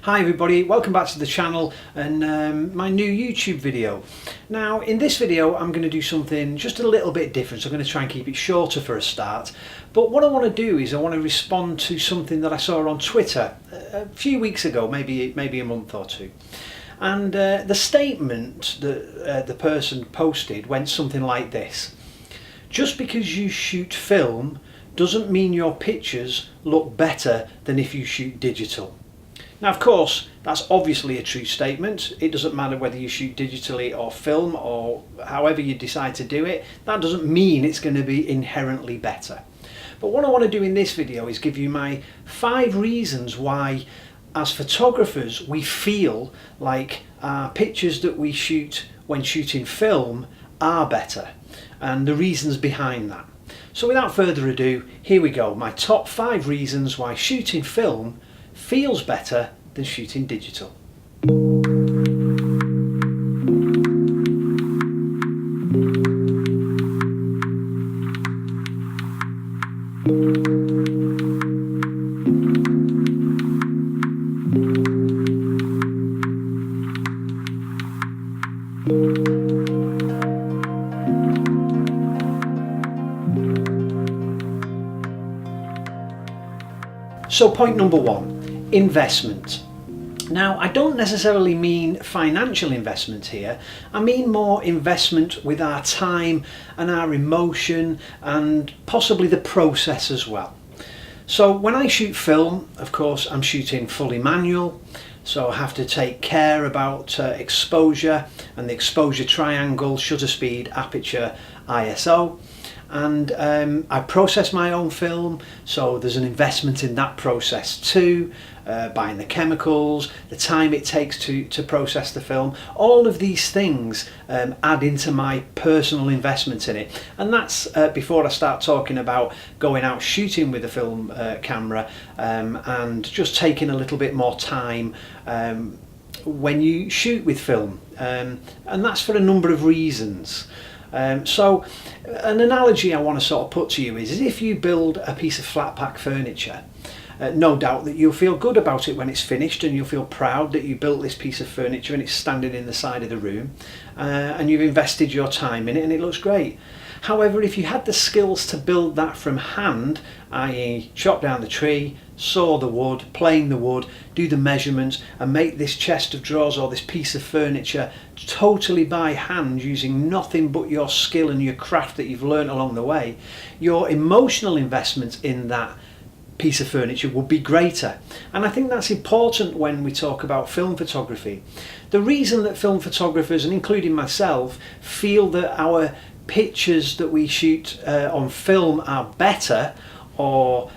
Hi everybody, welcome back to the channel and my new YouTube video. Now in this video I'm going to do something just a little bit different, so I'm going to try and keep it shorter for a start. But what I want to do is I want to respond to something that I saw on Twitter a few weeks ago, maybe a month or two. And the statement that the person posted went something like this: just because you shoot film doesn't mean your pictures look better than if you shoot digital. Now, of course, that's obviously a true statement. It doesn't matter whether you shoot digitally or film or however you decide to do it. That doesn't mean it's going to be inherently better. But what I want to do in this video is give you my 5 reasons why, as photographers, we feel like our pictures that we shoot when shooting film are better, and the reasons behind that. So without further ado, here we go. My top 5 reasons why shooting film feels better than shooting digital. So point number 1, investment. Now, I don't necessarily mean financial investment here. I mean more investment with our time and our emotion and possibly the process as well. So when I shoot film, of course, I'm shooting fully manual. So I have to take care about exposure and the exposure triangle, shutter speed, aperture, ISO. And I process my own film, so there's an investment in that process too, buying the chemicals, the time it takes to process the film. All of these things add into my personal investment in it, and that's before I start talking about going out shooting with a film camera and just taking a little bit more time when you shoot with film, and that's for a number of reasons. So an analogy I want to sort of put to you is if you build a piece of flat pack furniture, no doubt that you'll feel good about it when it's finished, and you'll feel proud that you built this piece of furniture and it's standing in the side of the room, and you've invested your time in it and it looks great. However, if you had the skills to build that from hand, i.e. chop down the tree, saw the wood, plane the wood, do the measurements and make this chest of drawers or this piece of furniture totally by hand using nothing but your skill and your craft that you've learned along the way, your emotional investment in that piece of furniture would be greater. And I think that's important when we talk about film photography. The reason that film photographers, and including myself, feel that our pictures that we shoot on film are better or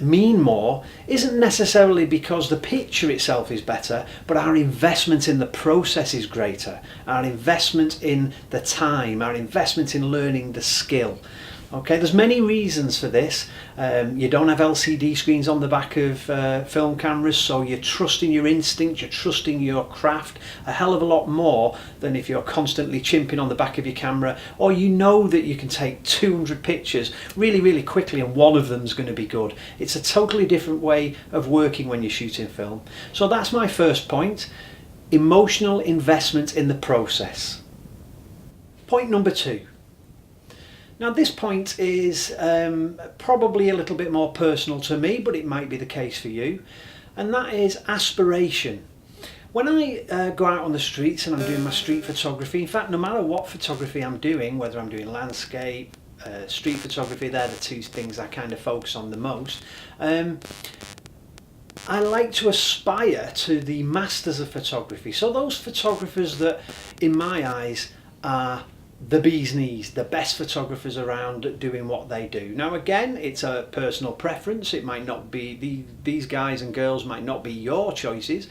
mean more isn't necessarily because the picture itself is better, but our investment in the process is greater, our investment in the time, our investment in learning the skill. Okay, there's many reasons for this. You don't have LCD screens on the back of film cameras, so you're trusting your instinct, you're trusting your craft a hell of a lot more than if you're constantly chimping on the back of your camera, or you know that you can take 200 pictures really quickly and one of them's going to be good. It's a totally different way of working when you're shooting film. So that's my first point: emotional investment in the process. Point number 2. Now this point is probably a little bit more personal to me, but it might be the case for you, and that is aspiration. When I go out on the streets and I'm doing my street photography, in fact no matter what photography I'm doing, whether I'm doing landscape, street photography, they're the 2 things I kind of focus on the most, I like to aspire to the masters of photography. So those photographers that in my eyes are the bee's knees, the best photographers around doing what they do. Now again, it's a personal preference. It might not be, these guys and girls might not be your choices,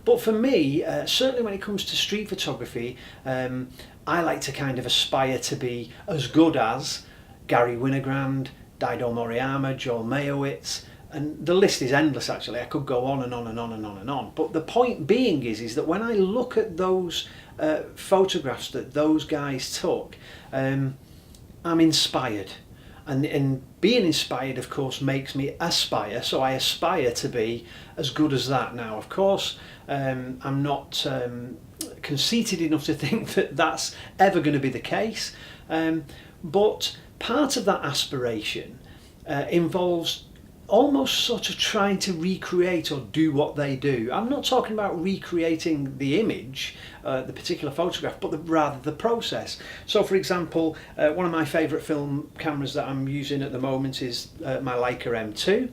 but for me, certainly when it comes to street photography, I like to kind of aspire to be as good as Gary Winogrand, Dido Moriyama, Joel Mayowitz, and the list is endless actually. I could go on and on and on and on and on. But the point being is that when I look at those photographs that those guys took, I'm inspired. And being inspired, of course, makes me aspire. So I aspire to be as good as that. Now, of course, I'm not conceited enough to think that that's ever going to be the case. But part of that aspiration involves almost sort of trying to recreate or do what they do. I'm not talking about recreating the image, the particular photograph, but rather the process. So for example, one of my favourite film cameras that I'm using at the moment is my Leica M2.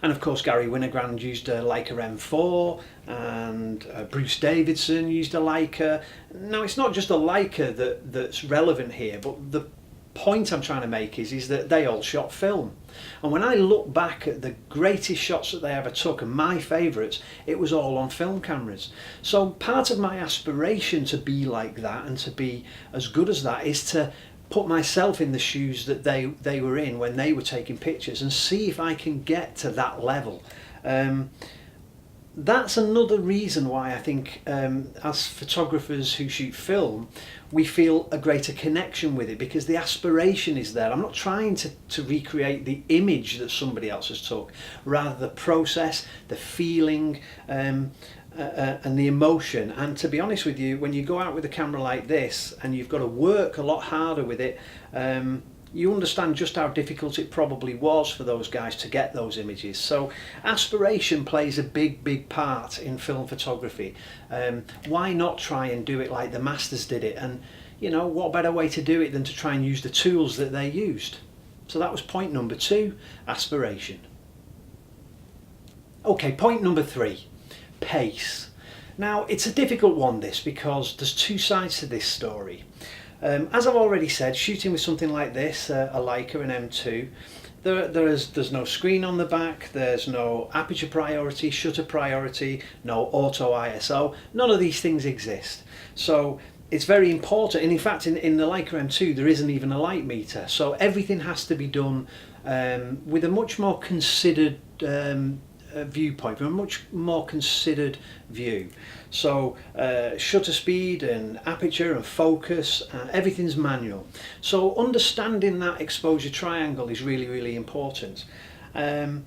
And of course Gary Winogrand used a Leica M4, and Bruce Davidson used a Leica. Now it's not just a Leica that's relevant here, but the point I'm trying to make is that they all shot film. And when I look back at the greatest shots that they ever took, and my favourites, it was all on film cameras. So part of my aspiration to be like that and to be as good as that is to put myself in the shoes that they were in when they were taking pictures and see if I can get to that level. That's another reason why I think as photographers who shoot film, we feel a greater connection with it, because the aspiration is there. I'm not trying to recreate the image that somebody else has took, rather the process, the feeling, and the emotion. And to be honest with you, when you go out with a camera like this and you've got to work a lot harder with it, you understand just how difficult it probably was for those guys to get those images. So aspiration plays a big part in film photography. Why not try and do it like the masters did it? And you know, what better way to do it than to try and use the tools that they used? So that was point number 2, aspiration. Okay, point number 3, pace. Now it's a difficult one, this, because there's 2 sides to this story. As I've already said, shooting with something like this, a Leica, an M2, there's no screen on the back, there's no aperture priority, shutter priority, no auto ISO, none of these things exist. So it's very important, and in fact in the Leica M2 there isn't even a light meter, so everything has to be done with a much more considered viewpoint, from a much more considered view. So shutter speed and aperture and focus, everything's manual. So understanding that exposure triangle is really important. And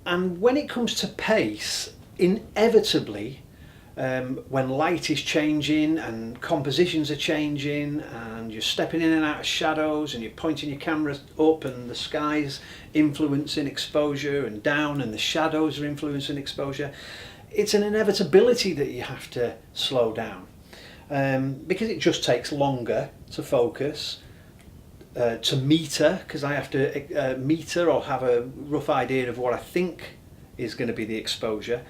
when it comes to pace, inevitably when light is changing and compositions are changing and you're stepping in and out of shadows and you're pointing your camera up and the sky's influencing exposure and down and the shadows are influencing exposure, it's an inevitability that you have to slow down because it just takes longer to focus, to meter, because I have to meter or have a rough idea of what I think is going to be the exposure.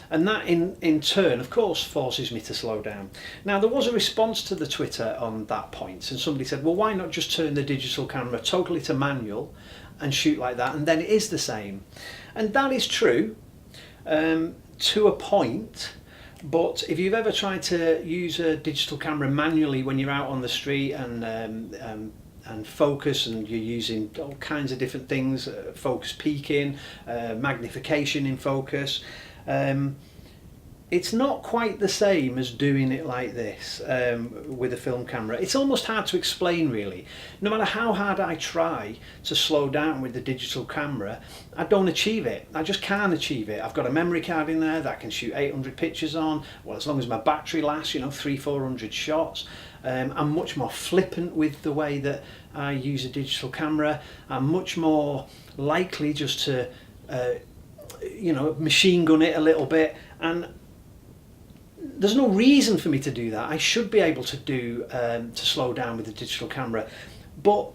And that in turn, of course, forces me to slow down. Now, there was a response to the Twitter on that point, and somebody said, well, why not just turn the digital camera totally to manual and shoot like that, and then it is the same. And that is true to a point, but if you've ever tried to use a digital camera manually when you're out on the street and focus, and you're using all kinds of different things, focus peaking, magnification in focus, it's not quite the same as doing it like this with a film camera. It's almost hard to explain, really. No matter how hard I try to slow down with the digital camera, I don't achieve it. I just can't achieve it. I've got a memory card in there that I can shoot 800 pictures on, well, as long as my battery lasts, you know, 300-400 shots. I'm much more flippant with the way that I use a digital camera. I'm much more likely just to you know, machine gun it a little bit, and there's no reason for me to do that. I should be able to do to slow down with a digital camera, but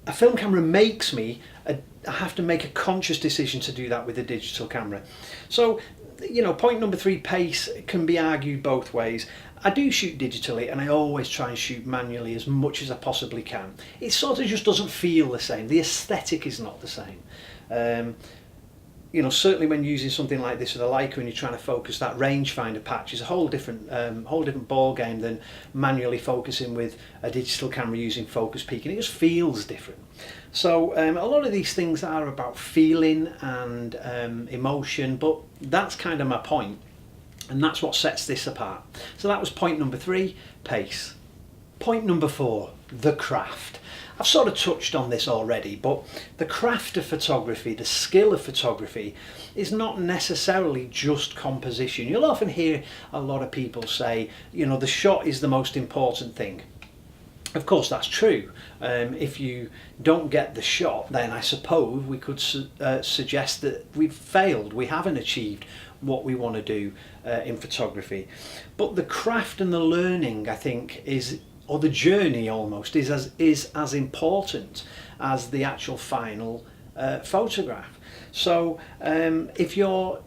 a film camera makes me I have to make a conscious decision to do that with a digital camera. So, you know, point number 3, pace, can be argued both ways. I do shoot digitally, and I always try and shoot manually as much as I possibly can. It sort of just doesn't feel the same. The aesthetic is not the same. You know, certainly when using something like this with a Leica and you're trying to focus that rangefinder patch, is a whole different ball game than manually focusing with a digital camera using focus peaking. It just feels different. So a lot of these things are about feeling and emotion, but that's kind of my point, and that's what sets this apart. So that was point number 3, pace. Point number 4, the craft. I've sort of touched on this already, but the craft of photography, the skill of photography, is not necessarily just composition. You'll often hear a lot of people say, you know, the shot is the most important thing. Of course, that's true. If you don't get the shot, then I suppose we could suggest that we've failed. We haven't achieved what we want to do in photography. But the craft and the learning, I think, or the journey almost, is as important as the actual final photograph. So if you're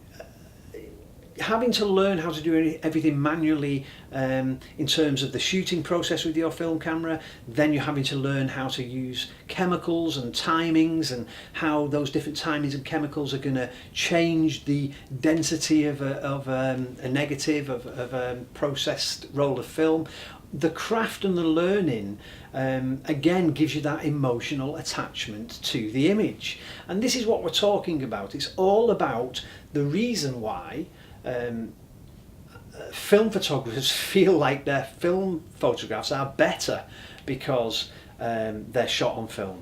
having to learn how to do everything manually in terms of the shooting process with your film camera, then you're having to learn how to use chemicals and timings, and how those different timings and chemicals are going to change the density of a negative, of a processed roll of film. The craft and the learning again gives you that emotional attachment to the image, and this is what we're talking about. It's all about the reason why film photographers feel like their film photographs are better because they're shot on film.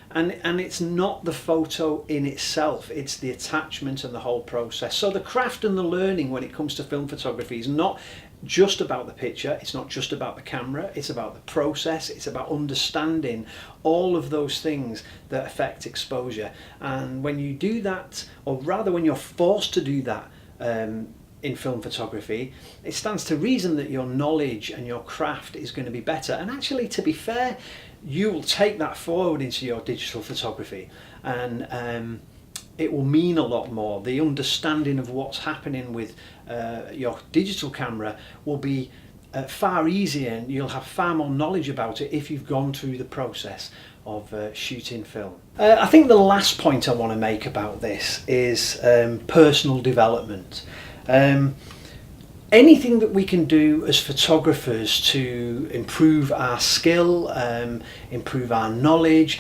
And it's not the photo in itself, it's the attachment and the whole process. So the craft and the learning when it comes to film photography is not just about the picture, it's not just about the camera, it's about the process, it's about understanding all of those things that affect exposure. And when you do that, or rather when you're forced to do that in film photography, it stands to reason that your knowledge and your craft is going to be better. And actually, to be fair, you will take that forward into your digital photography, and it will mean a lot more. The understanding of what's happening with your digital camera will be far easier, and you'll have far more knowledge about it if you've gone through the process of shooting film. I think the last point I want to make about this is personal development. Anything that we can do as photographers to improve our skill, improve our knowledge,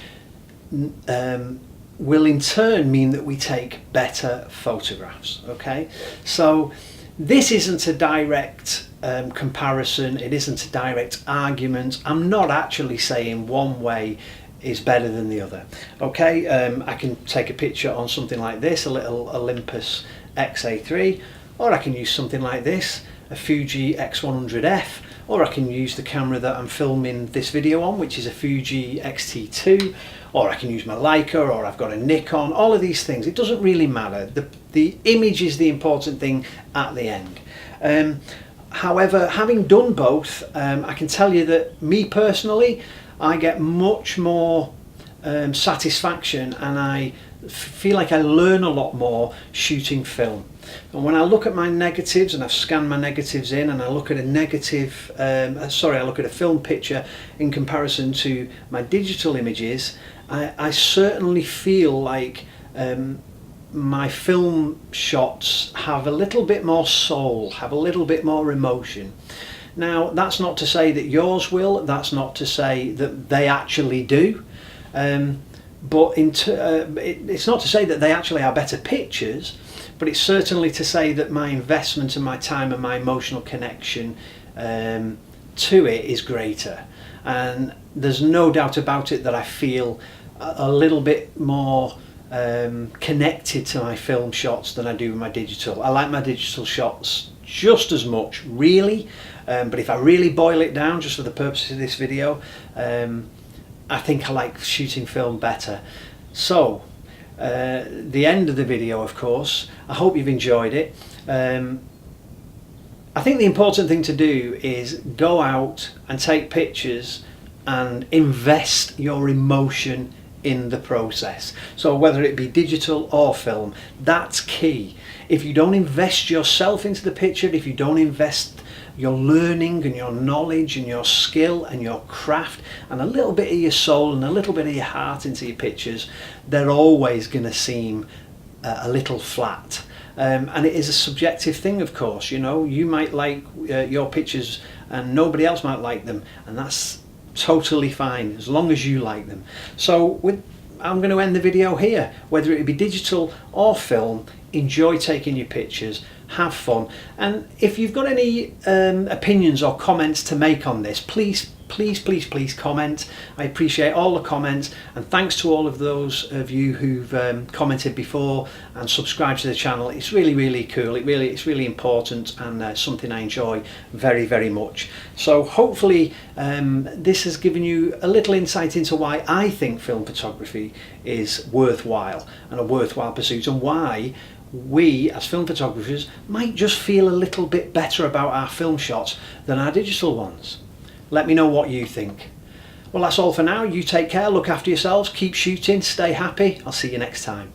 will in turn mean that we take better photographs. Okay, so this isn't a direct comparison, it isn't a direct argument. I'm not actually saying one way is better than the other. Okay, I can take a picture on something like this, a little Olympus XA3, or I can use something like this, a Fuji X100F, or I can use the camera that I'm filming this video on, which is a Fuji X-T2, or I can use my Leica, or I've got a Nikon. All of these things, it doesn't really matter. The image is the important thing at the end. However, having done both, I can tell you that me personally, I get much more satisfaction, and I feel like I learn a lot more shooting film. And when I look at my negatives, and I've scanned my negatives in, and I look at a negative, I look at a film picture in comparison to my digital images, I certainly feel like my film shots have a little bit more soul, have a little bit more emotion. Now, that's not to say that yours will, that's not to say that they actually do, but it's not to say that they actually are better pictures, but it's certainly to say that my investment and my time and my emotional connection to it is greater. And there's no doubt about it that I feel a little bit more connected to my film shots than I do with my digital. I like my digital shots just as much, really, but if I really boil it down just for the purpose of this video, I think I like shooting film better. So the end of the video, of course, I hope you've enjoyed it. I think the important thing to do is go out and take pictures and invest your emotion in the process. So whether it be digital or film, that's key. If you don't invest yourself into the picture, if you don't invest your learning and your knowledge and your skill and your craft and a little bit of your soul and a little bit of your heart into your pictures, they're always going to seem a little flat. And it is a subjective thing, of course. You know, you might like your pictures and nobody else might like them, and that's totally fine as long as you like them. So I'm going to end the video here. Whether it be digital or film, enjoy taking your pictures, have fun, and if you've got any opinions or comments to make on this, please please comment. I appreciate all the comments, and thanks to all of those of you who've commented before and subscribed to the channel. It's really cool. It's really important, and something I enjoy very much. So hopefully this has given you a little insight into why I think film photography is worthwhile and a worthwhile pursuit, and why we as film photographers might just feel a little bit better about our film shots than our digital ones. Let me know what you think. Well, that's all for now. You take care, look after yourselves, keep shooting, stay happy. I'll see you next time.